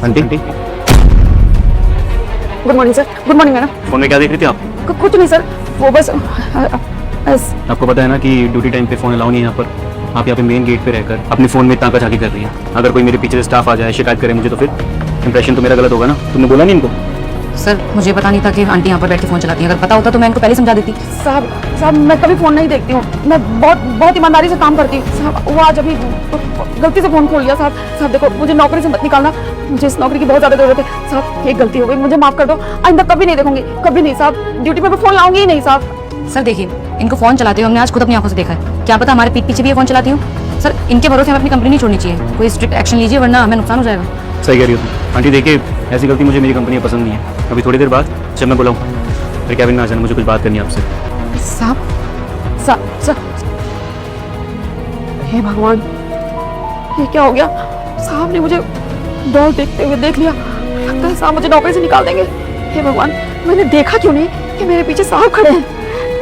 Aunty, good morning sir. Good morning madam. Phone में क्या देख रही थी आप? कुछ नहीं सर, वो बस आपको पता है ना कि ड्यूटी टाइम पे फोन अलाउ नहीं है यहाँ पर। आप यहाँ पे मेन गेट पे रहकर अपने फोन में इतना झांकी कर रही है। अगर कोई मेरे पीछे से स्टाफ आ जाए शिकायत करे मुझे तो फिर इंप्रेशन तो मेरा गलत होगा ना। तुमने बोला नहीं इनको? सर मुझे पता नहीं था कि आंटी यहाँ पर बैठ के फ़ोन चलाती है। अगर पता होता तो मैं इनको पहले समझा देती। साहब मैं कभी फ़ोन नहीं देखती हूँ। मैं बहुत ईमानदारी से काम करती हूँ साहब। वो आज अभी गलती से फ़ोन खोल लिया साहब। देखो मुझे नौकरी से मत निकालना, मुझे इस नौकरी की बहुत ज़्यादा ज़रूरत है साहब। एक गलती हो गई, मुझे माफ़ कर दो। आइंदा कभी नहीं देखूंगी, कभी नहीं साहब। ड्यूटी पर मैं फ़ोन लाऊंगी ही नहीं साहब। सर देखिए, इनको फ़ोन चलाते हुए हमने आज खुद अपनी आंखों से देखा है। क्या पता हमारे पीठ पीछे भी ये फ़ोन चलाती हूँ। सर इनके भरोसे हमें अपनी कंपनी नहीं छोड़नी चाहिए। कोई स्ट्रिक्ट एक्शन लीजिए वरना हमें नुकसान हो जाएगा। सही कह रही हो आंटी। देखिए ऐसी गलती मुझे मेरी कंपनी में पसंद नहीं है। अभी थोड़ी देर बाद जब मैं बुलाऊँ फिर कैबिन में आ जाना, मुझे कुछ बात करनी है आपसे। साहब हे भगवान, ये क्या हो गया? साहब ने मुझे डॉल देखते हुए देख लिया। लगता है साहब मुझे नौकरी से निकाल देंगे। हे भगवान, मैंने देखा क्यों नहीं कि मेरे पीछे साहब खड़े हैं।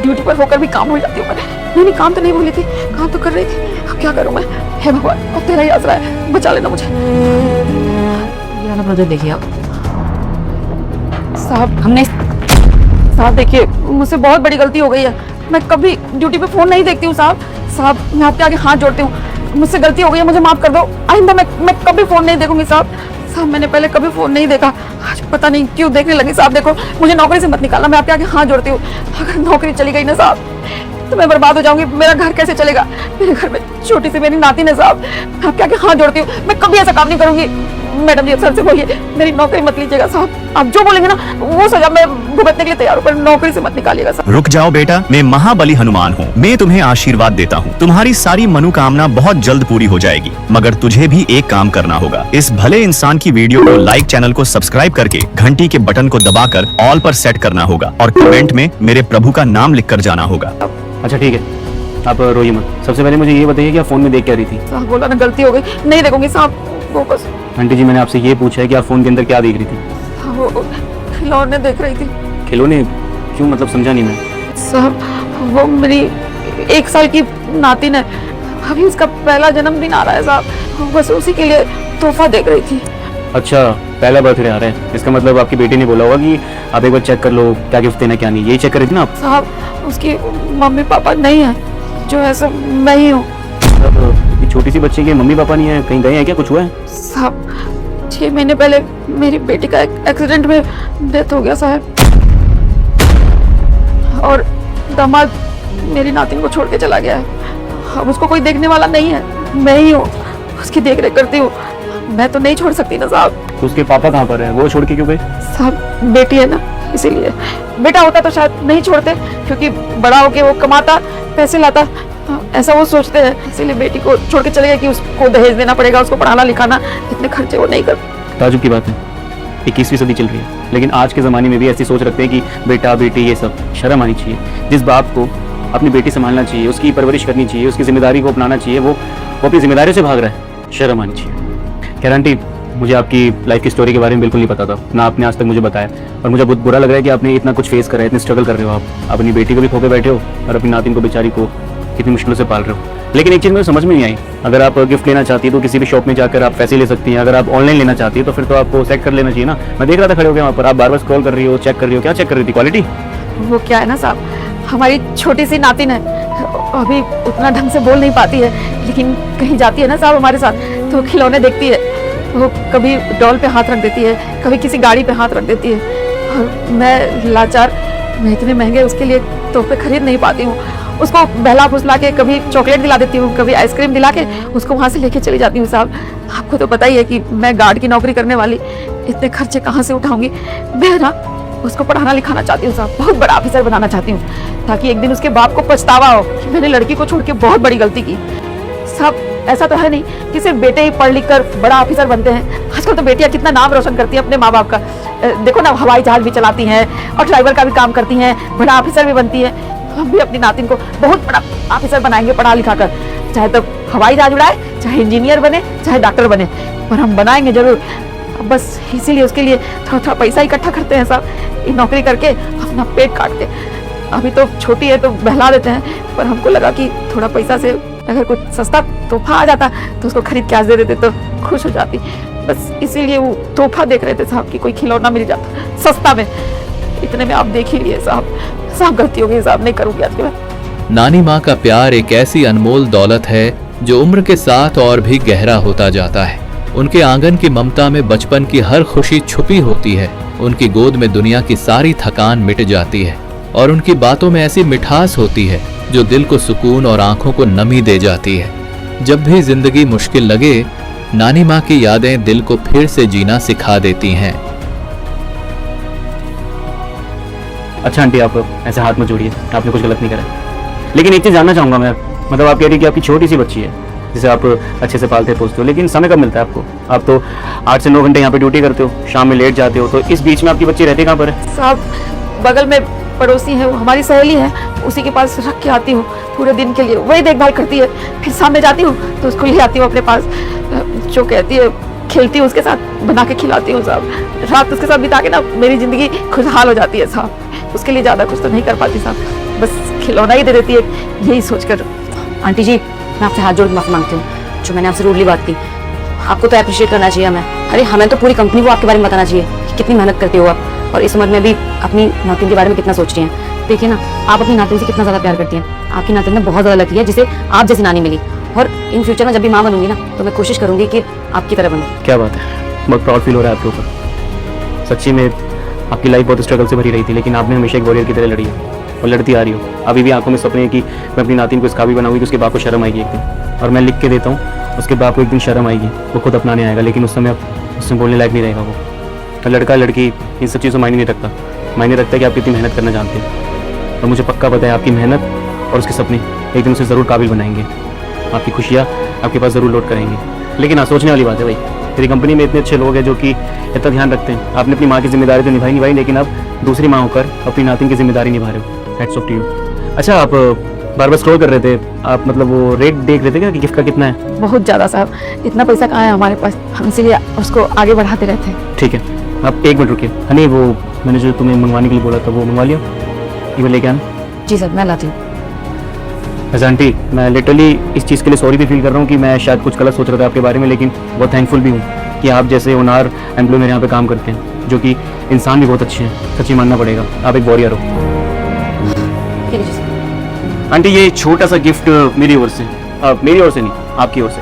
ड्यूटी पर होकर भी काम भूल जाती हूँ मैं। नहीं काम तो नहीं भूली थी, काम तो कर रही थी। अब क्या करूँ मैं? हे भगवान, अब तेरा ही आसरा है, बचा लेना मुझे। ये वाला प्रोजेक्ट देखिए आप। साहब देखिए, मुझसे बहुत बड़ी गलती हो गई है। मैं कभी ड्यूटी पे फोन नहीं देखती हूँ साहब। मैं आपके आगे हाथ जोड़ती हूँ, मुझसे गलती हो गई है, मुझे माफ कर दो। आइंदा मैं कभी फोन नहीं देखूंगी साहब। मैंने पहले कभी फोन नहीं देखा, आज पता नहीं क्यों देखने लगी साहब। देखो मुझे नौकरी से मत निकालना, मैं आपके आगे हाथ जोड़ती हूँ। अगर नौकरी चली गई ना साहब तो मैं बर्बाद हो जाऊंगी। मेरा घर कैसे चलेगा? मेरे घर में छोटी सी मेरी नाती है साहब। मैं आपके आगे हाथ जोड़ती हूँ, मैं कभी ऐसा काम नहीं करूंगी। मैडम जी अफसर से बोलिए मेरी नौकरी मत लीजिएगा साहब। आप जो बोलेंगे ना वो सजा मैं भुगतने के लिए तैयार हूँ, पर नौकरी से मत निकालिएगा साहब। रुक जाओ बेटा, मैं महाबली हनुमान हूँ। मैं तुम्हें आशीर्वाद देता हूँ। तुम्हारी सारी मनोकामना बहुत जल्द पूरी हो जाएगी, मगर तुझे भी एक काम करना होगा। इस भले इंसान की वीडियो को लाइक, चैनल को सब्सक्राइब करके घंटी के बटन को दबाकर ऑल पर सेट करना होगा और कमेंट में मेरे प्रभु का नाम लिख कर जाना होगा। अच्छा ठीक है, आप रोइए मत। सबसे पहले मुझे ये बताइए कि आप फोन में देख क्या रही थी? साहब बोला ना गलती हो गई, नहीं देखूंगी साहब। वो बस आंटी जी मैंने आपसे ये पूछा है कि आप फोन के अंदर क्या देख रही थी? वो खिलौने देख रही थी। खिलौने? क्यों, मतलब समझा नहीं मैं। साहब वो मेरी 1 साल की नातिन है, अभी उसका पहला जन्मदिन आ रहा है साहब। बस उसी के लिए तोहफा देख रही थी। अच्छा पहला बर्थडे आ रहा है, इसका मतलब आपकी बेटी ने बोला होगा कि आप एक बार चेक कर लो क्या गिफ्ट देना क्या नहीं, यही चेक कर रही थी ना आप? साहब उसकी मम्मी पापा नहीं है, जो है सब मैं ही हूँ। छोटी सी बच्ची के मम्मी पापा नहीं है, कहीं गए हैं क्या? कुछ हुआ है? साहब 6 महीने पहले मेरी बेटी का एक्सीडेंट में डेथ हो गया साहब, और दामाद मेरी नातिन को छोड़ के चला गया है। अब उसको कोई देखने वाला नहीं है, मैं ही हूँ, उसकी देख रेख करती हूँ। मैं तो नहीं छोड़ सकती ना साहब। तो उसके पापा कहाँ पर है? वो छोड़ के क्यों गए? साहब बेटी है ना, इसीलिए। बेटा होता तो शायद नहीं छोड़ते, क्योंकि बड़ा होके वो कमाता पैसे लाता, ऐसा वो सोचते हैं। इसीलिए बेटी को छोड़ के चले गए कि उसको दहेज देना पड़ेगा, उसको पढ़ाना लिखाना, इतने खर्चे वो नहीं कर। ताजुब की बात है, 21वीं सदी चल रही है, लेकिन आज के ज़माने में भी ऐसी सोच रखते हैं कि बेटा बेटी ये सब। शर्म आनी चाहिए। जिस बाप को अपनी बेटी संभालना चाहिए, उसकी परवरिश करनी चाहिए, उसकी जिम्मेदारी को अपनाना चाहिए, वो अपनी जिम्मेदारियों से भाग रहा है। शर्म आनी चाहिए। खैर आंटी, मुझे आपकी लाइफ की स्टोरी के बारे में बिल्कुल नहीं पता था, ना आपने आज तक मुझे बताया, और मुझे बहुत बुरा लग रहा है कि आपने इतना कुछ फेस करा है, इतने स्ट्रगल कर रहे हो। आप अपनी बेटी को भी खो के बैठे हो और अपनी नातिन को बेचारी को कितनी मुश्किलों से पाल रहे हो। लेकिन एक चीज़ मुझे समझ में नहीं आई, अगर आप गिफ्ट लेना चाहती है तो किसी भी शॉप में जाकर आप पैसे ले सकती हैं। अगर आप ऑनलाइन लेना चाहती है तो फिर तो आपको चेक कर लेना चाहिए ना। मैं देख रहा था खड़े हो गए वहाँ पर, आप बार बार स्क्रॉल कर रही हो, चेक कर रही हो। क्या चेक कर रही थी? क्वालिटी? वो क्या है ना साहब, हमारी छोटी सी नातिन है, अभी उतना ढंग से बोल नहीं पाती है, लेकिन कहीं जाती है ना साहब हमारे साथ तो खिलौने देखती है। वो कभी डॉल पे हाथ रख देती है, कभी किसी गाड़ी पे हाथ रख देती है, और मैं लाचार, मैं इतने महंगे उसके लिए तोहफे खरीद नहीं पाती हूँ। उसको बहला फुसला के कभी चॉकलेट दिला देती हूँ, कभी आइसक्रीम दिला के उसको वहाँ से लेके चली जाती हूँ साहब। आपको तो पता ही है कि मैं गार्ड की नौकरी करने वाली, इतने खर्चे कहाँ से उठाऊंगी। मैं ना उसको पढ़ाना लिखाना चाहती हूँ साहब, बहुत बड़ा ऑफिसर बनाना चाहती हूँ, ताकि एक दिन उसके बाप को पछतावा हो कि मैंने लड़की को छोड़ के बहुत बड़ी गलती की। साहब ऐसा तो है नहीं कि सिर्फ बेटे ही पढ़ लिख कर बड़ा ऑफिसर बनते हैं। आजकल तो बेटियां कितना नाम रोशन करती हैं अपने माँ बाप का। देखो ना, हवाई जहाज भी चलाती हैं और ड्राइवर का भी काम करती हैं, बड़ा ऑफिसर भी बनती है। हम भी अपनी नातिन को बहुत बड़ा ऑफिसर बनाएंगे पढ़ा लिखा कर, चाहे तो हवाई जहाज उड़ाए, चाहे इंजीनियर बने, चाहे डॉक्टर बने, पर हम बनाएंगे जरूर। बस इसीलिए उसके लिए थोड़ा थोड़ा पैसा इकट्ठा करते हैं साहब, ये नौकरी करके अपना पेट काटते। अभी तो छोटी है तो बहला देते हैं, पर हमको लगा कि थोड़ा पैसा से अगर कुछ सस्ता तोहफा आ जाता तो उसको खरीद के आज दे देते तो खुश हो जाती। बस इसीलिए वो तोहफा देख रहे थे साहब कि कोई खिलौना मिल जाता सस्ता में। इतने में आप देख ही लिए साहब गलती हो गई साहब, नहीं करूँगी आज के बाद। नानी माँ का प्यार एक ऐसी अनमोल दौलत है जो उम्र के साथ और भी गहरा होता जाता है। उनके आंगन की ममता में बचपन की हर खुशी छुपी होती है। उनकी गोद में दुनिया की सारी थकान मिट जाती है और उनकी बातों में ऐसी मिठास होती है जो दिल को सुकून और आंखों को नमी दे जाती है। जब भी जिंदगी मुश्किल लगे, नानी माँ की यादें दिल को फिर से जीना सिखा देती हैं। अच्छा आंटी, आप ऐसे हाथ मत जोड़िए, आपने कुछ गलत नहीं करा। लेकिन एक चीज़ जानना चाहूँगा मैं, मतलब आप कह रही कि आपकी छोटी सी बच्ची है जिसे आप अच्छे से पालते पोसते हो, लेकिन समय कब मिलता है आपको? आप तो 8 से 9 घंटे यहाँ पे ड्यूटी करते हो, शाम में लेट जाते हो, तो इस बीच में आपकी बच्ची रहती कहाँ पर है? साहब बगल में पड़ोसी है, वो हमारी सहेली है, उसी के पास रख के आती हूँ पूरे दिन के लिए, वही देखभाल करती है। फिर शाम में जाती हूँ तो उसको ले आती हूँ अपने पास, जो कहती है खेलती हूँ उसके साथ, बना के खिलाती हूँ साहब। रात उसके साथ बिता के ना मेरी ज़िंदगी खुशहाल हो जाती है साहब। उसके लिए ज़्यादा कुछ तो नहीं कर पाती साहब, बस खिलौना ही दे देती है, यही सोचकर। आंटी जी, मैं आपसे हाथ जोड़ के माफी मांगती हूँ जो मैंने आपसे रूडली बात की। आपको तो अप्रिशिएट करना चाहिए हमें। अरे हमें तो पूरी कंपनी को आपके बारे में बताना चाहिए कि कितनी मेहनत करते हो आप, और इस उम्र में भी अपनी नातिन के बारे में कितना सोच रही हैं। देखिए ना, आप अपनी नातिन से कितना ज़्यादा प्यार करती हैं। आपकी नातिन ने बहुत ज़्यादा लकी है जिसे आप जैसी नानी मिली, और इन फ्यूचर में जब भी माँ बनूंगी ना तो मैं कोशिश करूंगी कि आपकी तरह बनूं। क्या बात है, बहुत प्राउड फील हो रहा है आपके ऊपर। सच्ची में आपकी लाइफ बहुत स्ट्रगल से भरी रही थी, लेकिन आपने हमेशा एक वॉरियर की तरह लड़ी है और लड़ती आ रही हो। अभी भी आंखों में सपने हैं कि मैं अपनी नातिन को इस काबिल बनाऊंगी कि उसके बाप को शर्म आएगी एक दिन, और मैं लिख के देता हूँ उसके बाप को एक दिन शर्म आएगी, वो खुद अपनाने आएगा, लेकिन उस समय उससे बोलने लायक नहीं रहेगा वो। तो लड़का लड़की इन सब चीज़ों मायने नहीं रखता, मायने रखता है कि आप कितनी मेहनत करना जानते हैं। और मुझे पक्का पता है आपकी मेहनत और उसके सपने एक दिन उसे ज़रूर काबिल बनाएंगे, आपकी खुशियाँ आपके पास ज़रूर लौट करेंगी। लेकिन हाँ, सोचने वाली बात है भाई, तेरी कंपनी में इतने अच्छे लोग हैं जो कि इतना ध्यान रखते हैं। आपने अपनी माँ की जिम्मेदारी तो निभाई, लेकिन आप दूसरी माँ होकर अपनी नातिन की जिम्मेदारी निभा रहे हो। Hats off to you. अच्छा, आप बार बार स्क्रॉल कर रहे थे, आप मतलब वो रेट देख रहे थे क्या कि गिफ्ट का कितना है? बहुत ज़्यादा साहब, इतना पैसा कहाँ है हमारे पास, हम इसीलिए उसको आगे बढ़ाते रहते हैं। ठीक है, आप 1 मिनट रुकिए। हनी, वो मैंने जो तुम्हें मंगवाने के लिए बोला था वो मंगवा लिया, ये लेके आना। जी सर, मैं लाती हूँ। अच्छा आंटी, मैं लिटरली इस चीज़ के लिए सॉरी भी फील कर रहा हूँ कि मैं शायद कुछ गलत सोच रहा था आपके बारे में, लेकिन बहुत थैंकफुल भी हूँ कि आप जैसे ओनर एम्प्लॉय मेरे यहाँ पे काम करते हैं, जो कि इंसान भी बहुत अच्छे हैं। सच्ची मानना पड़ेगा, आप एक वॉरियर हो। ठीक है जी सर। आंटी, ये छोटा सा गिफ्ट मेरी ओर से, मेरी ओर से नहीं, आपकी ओर से।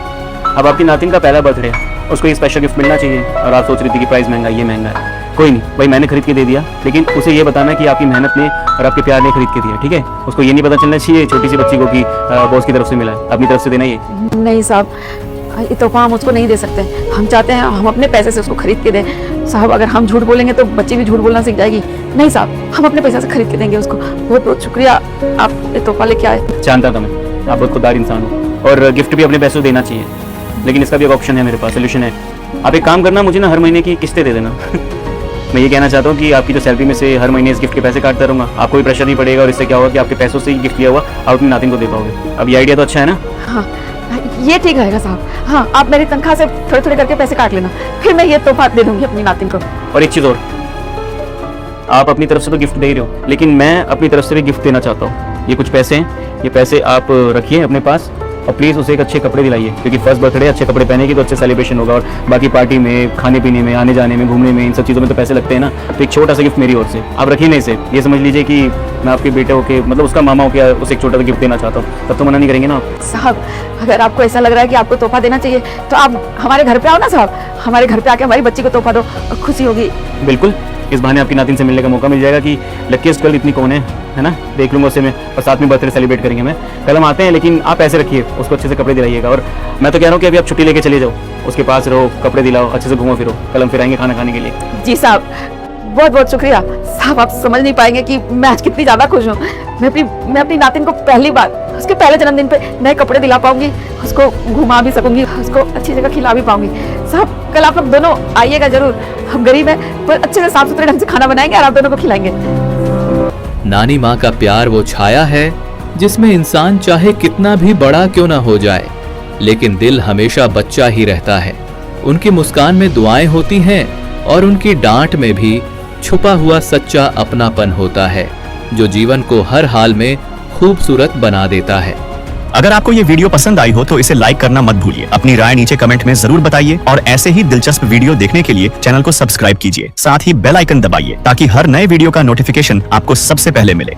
अब आपकी नातिन का पहला बर्थडे है, उसको ये स्पेशल गिफ्ट मिलना चाहिए, और आप सोच रही थी कि प्राइस महंगा है, ये महंगा है। कोई नहीं भाई, मैंने खरीद के दे दिया, लेकिन उसे ये बताना कि आपकी मेहनत ने और आपके प्यार ने खरीद के दिया, ठीक है? उसको ये नहीं पता चलना चाहिए छोटी सी बच्ची को कि बॉस की तरफ से मिला है, अपनी तरफ से देना ये। नहीं साहब, ये तोहफा हम उसको नहीं दे सकते। हम चाहते हैं हम अपने पैसे से उसको खरीद के दें साहब। अगर हम झूठ बोलेंगे तो बच्ची भी झूठ बोलना सीख जाएगी। नहीं साहब, हम अपने पैसे से खरीद के देंगे उसको। बहुत बहुत शुक्रिया, आप ये तोहफा लेके आए। जानता था मैं, आप बहुत खुददार इंसान हो, और गिफ्ट भी अपने पैसों से देना चाहिए, लेकिन इसका भी एक ऑप्शन है मेरे पास, सोल्यूशन है। आप एक काम करना, मुझे ना हर महीने की किस्तें दे देना। मैं ये कहना चाहता हूँ कि आपकी जो सैलरी में से हर महीने इस गिफ्ट के पैसे काटता रहूँगा, आपको कोई प्रेशर नहीं पड़ेगा, और इससे क्या होगा कि आपके पैसों से ही गिफ्ट लिया हुआ आप अपनी नातिन को दे पाओगे। अब ये आइडिया तो अच्छा है ना? हाँ, ये ठीक रहेगा साहब। हाँ, आप मेरी तनख्वाह से थोड़े थोड़े करके पैसे काट लेना, फिर मैं ये तोहफा दे दूंगी अपनी नातिन को। और एक चीज़ और, आप अपनी तरफ से तो गिफ्ट दे रहे हो, लेकिन मैं अपनी तरफ से भी गिफ्ट देना चाहता हूँ। ये कुछ पैसे हैं, ये पैसे आप रखिए अपने पास, और प्लीज़ उसे एक अच्छे कपड़े दिलाइए, क्योंकि फर्स्ट बर्थडे अच्छे कपड़े पहनेगी तो अच्छे सेलिब्रेशन होगा, और बाकी पार्टी में, खाने पीने में, आने जाने में, घूमने में, इन सब चीज़ों में तो पैसे लगते हैं ना। तो एक छोटा सा गिफ्ट मेरी ओर से आप रखिए ना इसे। ये समझ लीजिए कि मैं आपके बेटे होके, मतलब उसका मामा होके उसे एक छोटा सा गिफ्ट देना चाहता हूँ, तब तो मना नहीं करेंगे ना आप? साहब, अगर आपको ऐसा लग रहा है कि आपको तोहफा देना चाहिए तो आप हमारे घर पे आओ ना साहब। हमारे घर पे आके हमारी बच्ची को तोहफा दो, खुशी होगी। बिल्कुल, इस बहाने आपकी नातिन से मिलने का मौका मिल जाएगा कि लकीस्ट गर्ल इतनी कौन है ना? देख लूँगा उससे मैं, और साथ में बर्थडे सेलिब्रेट करेंगे। मैं कल हम आते हैं, लेकिन आप ऐसे रखिए, उसको अच्छे से कपड़े दिलाइएगा। और मैं तो कह रहा हूँ कि अभी आप छुट्टी लेके चले जाओ, उसके पास रहो, कपड़े दिलाओ, अच्छे से घूमो फिरो, कल हम फिर आएंगे खाना खाने के लिए। जी साहब, बहुत बहुत शुक्रिया साहब। आप समझ नहीं पाएंगे कि मैं आज कितनी ज़्यादा खुश हूँ। मैं अपनी नातिन को पहली बार उसके पहले जन्मदिन पे नए कपड़े दिला पाऊंगी, उसको घुमा भी सकूंगी, उसको अच्छी जगह खिला भी पाऊंगी। साहब, कल आप लोग दोनों आइएगा जरूर। हम गरीब हैं, पर अच्छे से साफ सुथरे ढंग से खाना बनाएंगे और आप दोनों को खिलाएंगे। नानी माँ का प्यार वो छाया है जिसमें इंसान चाहे कितना भी बड़ा क्यों ना हो जाए, लेकिन दिल हमेशा बच्चा ही रहता है। उनकी मुस्कान में दुआएं होती हैं, और उनकी डांट में भी छुपा हुआ सच्चा अपनापन होता है, जो जीवन को हर हाल में खूबसूरत बना देता है। अगर आपको ये वीडियो पसंद आई हो तो इसे लाइक करना मत भूलिए, अपनी राय नीचे कमेंट में जरूर बताइए और ऐसे ही दिलचस्प वीडियो देखने के लिए चैनल को सब्सक्राइब कीजिए, साथ ही बेल आइकन दबाइए ताकि हर नए वीडियो का नोटिफिकेशन आपको सबसे पहले मिले।